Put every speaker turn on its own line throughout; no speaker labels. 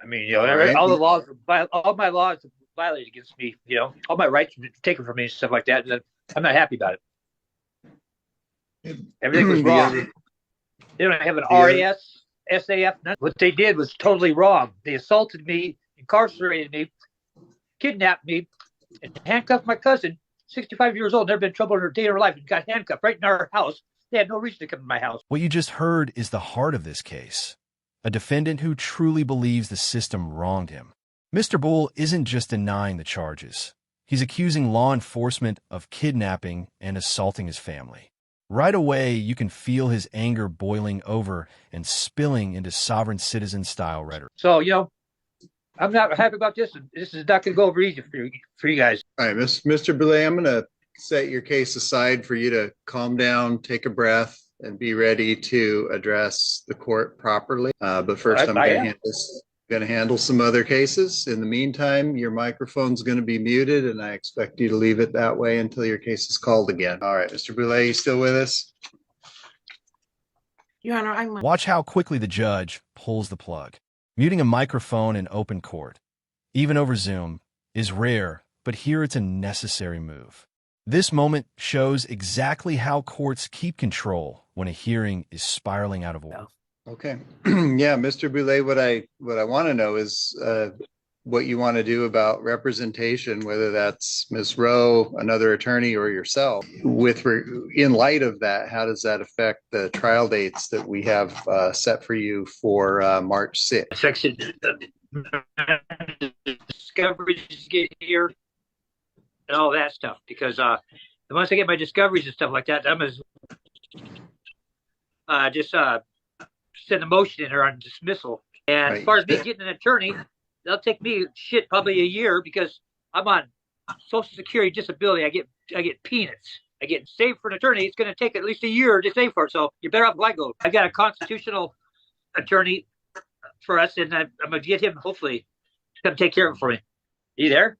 mean,
All right.
all the laws, all my laws are violated against me. All my rights are taken from me and stuff like that. And I'm not happy about it. Everything was
The
wrong.
other,
They don't have an
the other,
RAS, SAF. Nothing. What they did was totally wrong. They assaulted me, incarcerated me, kidnapped me, and handcuffed my cousin, 65 years old, never been in trouble in her day of her life, and got handcuffed right in our house. They had no reason to come to my house.
What you just heard is the heart of this case. A defendant who truly believes the system wronged him. Mr. Bull isn't just denying the charges. He's accusing law enforcement of kidnapping and assaulting his family. Right away, you can feel his anger boiling over and spilling into sovereign citizen-style rhetoric.
So, I'm not happy about this. This is not going to go over easy for you guys.
all right, Mr. Boulay, I'm going to set your case aside for you to calm down, take a breath, and be ready to address the court properly. But first, I'm going to handle some other cases. In the meantime, your microphone's going to be muted, and I expect you to leave it that way until your case is called again. All right, Mr. Boulay, you still with us?
Your Honor,
Watch how quickly the judge pulls the plug. Muting a microphone in open court, even over Zoom, is rare, but here it's a necessary move. This moment shows exactly how courts keep control when a hearing is spiraling out of order.
Okay. Yeah, Mr. Boulay, what I want to know is what you want to do about representation, whether that's Ms. Rowe, another attorney, or yourself. In light of that, how does that affect the trial dates that we have set for you for March 6th?
Section discoveries get here and all that stuff, because once I get my discoveries and stuff like that, I'm going to just send a motion in there on dismissal. And as far as me getting an attorney, that'll take me probably a year, because I'm on Social Security disability. I get peanuts. I get saved for an attorney. It's going to take at least a year to save for it. So you're better off I go. I got a constitutional attorney for us, and I'm going to get him hopefully to come take care of it for me. Are you there?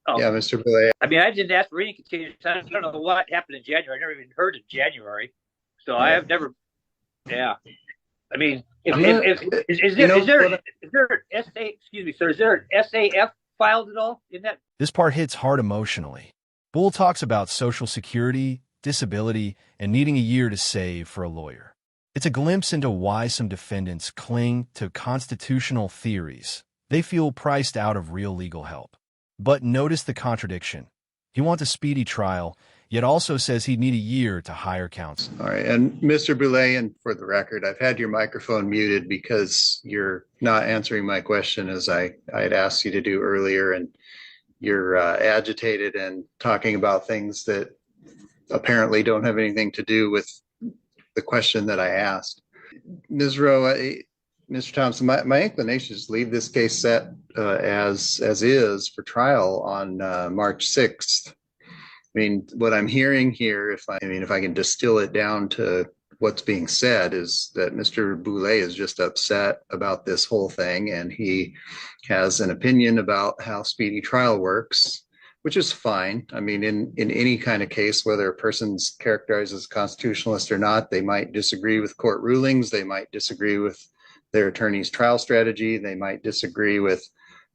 Oh. Yeah, Mr. Boulay.
I mean, I didn't ask for any continuance. I don't know what happened in January. I never even heard of January. So I have never. Yeah. I mean, is there an SAF filed at all in that?
This part hits hard emotionally. Bull talks about Social Security, disability, and needing a year to save for a lawyer. It's a glimpse into why some defendants cling to constitutional theories. They feel priced out of real legal help. But notice the contradiction. He wants a speedy trial, yet also says he'd need a year to hire counsel.
All right. And Mr. Boulay, and for the record, I've had your microphone muted because you're not answering my question as I had asked you to do earlier, and you're agitated and talking about things that apparently don't have anything to do with the question that I asked. Ms. Rowe, Mr. Thompson, my inclination is to leave this case set as is for trial on March 6th. I mean, what I'm hearing here, if I can distill it down to what's being said, is that Mr. Boulay is just upset about this whole thing, and he has an opinion about how speedy trial works, which is fine. I mean, in any kind of case, whether a person's characterized as a constitutionalist or not, they might disagree with court rulings, they might disagree with their attorney's trial strategy, they might disagree with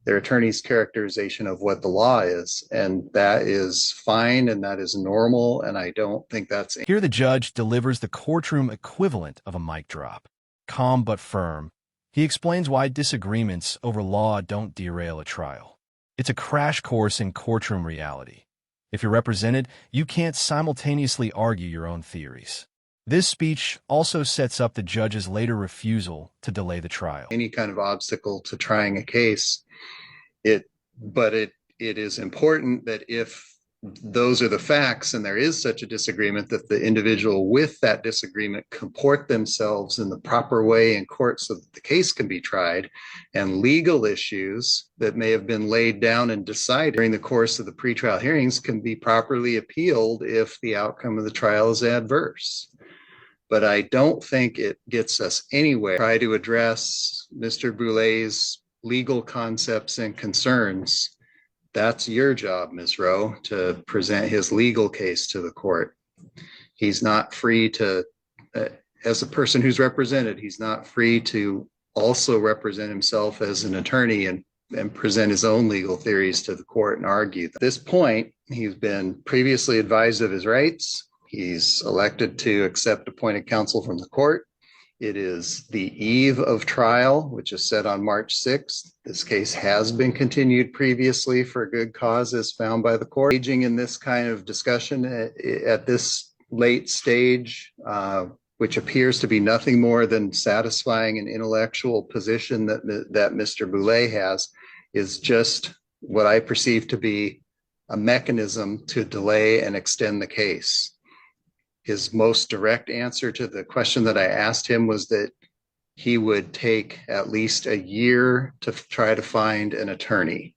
their attorney's characterization of what the law is, and that is fine and that is normal, and I don't think that's...
Here the judge delivers the courtroom equivalent of a mic drop. Calm but firm, he explains why disagreements over law don't derail a trial. It's a crash course in courtroom reality. If you're represented, you can't simultaneously argue your own theories. This speech also sets up the judge's later refusal to delay the trial.
Any kind of obstacle to trying a case, but it is important that if those are the facts and there is such a disagreement, that the individual with that disagreement comport themselves in the proper way in court so that the case can be tried, and legal issues that may have been laid down and decided during the course of the pretrial hearings can be properly appealed if the outcome of the trial is adverse. But I don't think it gets us anywhere. Try to address Mr. Boulay's legal concepts and concerns. That's your job, Ms. Rowe, to present his legal case to the court. He's not free to, as a person who's represented, he's not free to also represent himself as an attorney and present his own legal theories to the court and argue. At this point, he's been previously advised of his rights. He's elected to accept appointed counsel from the court. It is the eve of trial, which is set on March 6th. This case has been continued previously for a good cause as found by the court. Engaging in this kind of discussion at this late stage, which appears to be nothing more than satisfying an intellectual position that Mr. Boulay has, is just what I perceive to be a mechanism to delay and extend the case. His most direct answer to the question that I asked him was that he would take at least a year to try to find an attorney.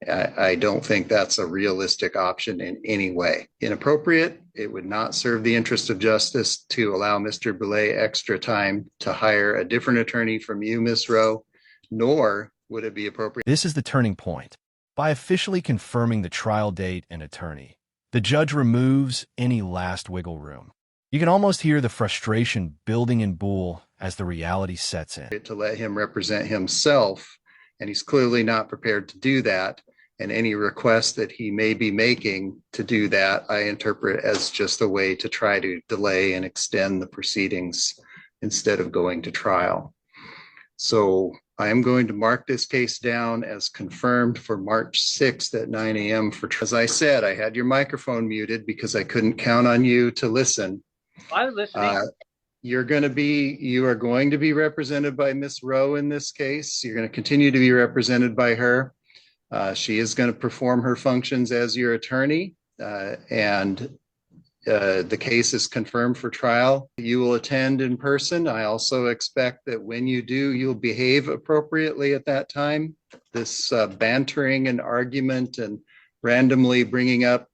I don't think that's a realistic option in any way. Inappropriate. It would not serve the interest of justice to allow Mr. Boulay extra time to hire a different attorney from you, Ms. Rowe, nor would it be appropriate.
This is the turning point. By officially confirming the trial date and attorney, the judge removes any last wiggle room. You can almost hear the frustration building in Boole as the reality sets in.
To let him represent himself, and he's clearly not prepared to do that. And any request that he may be making to do that, I interpret as just a way to try to delay and extend the proceedings instead of going to trial. So I am going to mark this case down as confirmed for March 6th at 9 a.m. As I said, I had your microphone muted because I couldn't count on you to listen.
I'm listening.
You are going to be represented by Ms. Rowe in this case. You're going to continue to be represented by her. She is going to perform her functions as your attorney, and the case is confirmed for trial. You will attend in person. I also expect that when you do, you'll behave appropriately at that time. This bantering and argument and randomly bringing up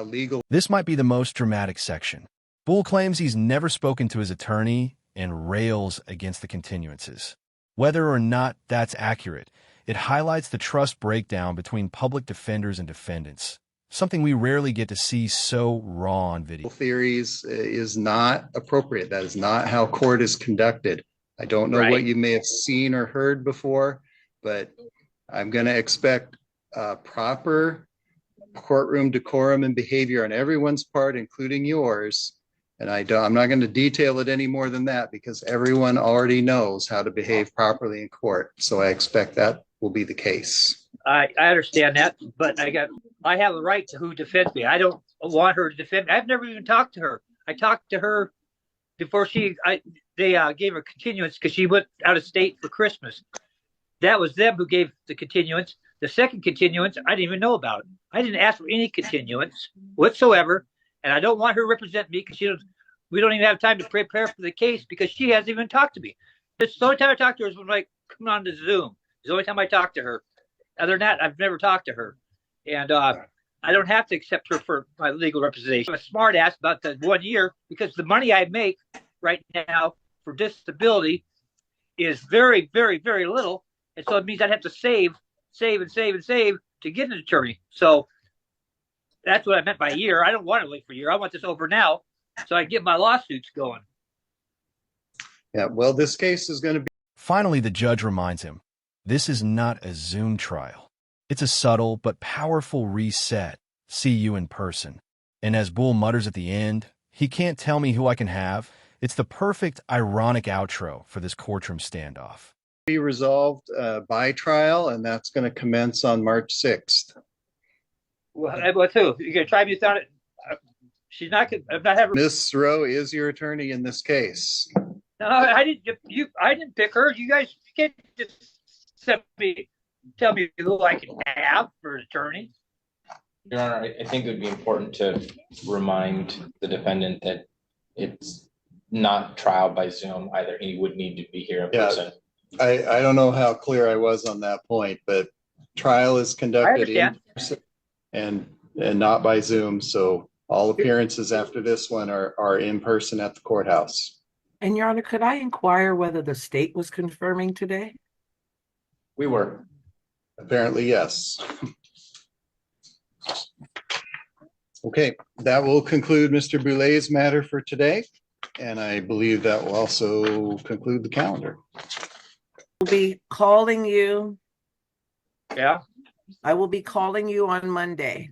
legal.
This might be the most dramatic section. Boole claims he's never spoken to his attorney and rails against the continuances. Whether or not that's accurate, it highlights the trust breakdown between public defenders and defendants, something we rarely get to see so raw on video.
Theories is not appropriate. That is not how court is conducted. I don't know what you may have seen or heard before, but I'm going to expect proper courtroom decorum and behavior on everyone's part, including yours. And I'm not going to detail it any more than that because everyone already knows how to behave properly in court. So I expect that will be the case.
I understand that, but I have a right to who defends me. I don't want her to defend me. I've never even talked to her. I talked to her before they gave her continuance because she went out of state for Christmas. That was them who gave the continuance. The second continuance, I didn't even know about. I didn't ask for any continuance whatsoever, and I don't want her to represent me because we don't even have time to prepare for the case because she hasn't even talked to me. The only time I talked to her is when I come on to Zoom. It's the only time I talk to her. Other than that, I've never talked to her. And I don't have to accept her for my legal representation. I'm a smart ass about the 1 year because the money I make right now for disability is very, very, very little. And so it means I'd have to save to get an attorney. So that's what I meant by a year. I don't want to wait for a year. I want this over now so I can get my lawsuits going.
Yeah, well, this case is going to be.
Finally, the judge reminds him, this is not a Zoom trial. It's a subtle but powerful reset. See you in person. And as Boole mutters at the end, he can't tell me who I can have. It's the perfect ironic outro for this courtroom standoff.
Be resolved by trial, and that's going to commence on March 6th.
What too? You're going to try me without it? She's not going to have her.
Miss Rowe is your attorney in this case.
No, I didn't pick her. You guys can't just tell me who I can have for an attorney.
Your Honor, I think it would be important to remind the defendant that it's not trial by Zoom either. He would need to be here in person.
I don't know how clear I was on that point, but trial is conducted in person and not by Zoom. So all appearances after this one are in person at the courthouse.
And Your Honor, could I inquire whether the state was confirming today?
We were.
Apparently, yes. Okay, that will conclude Mr. Boulay's matter for today. And I believe that will also conclude the calendar.
will be calling you.
Yeah.
I will be calling you on Monday.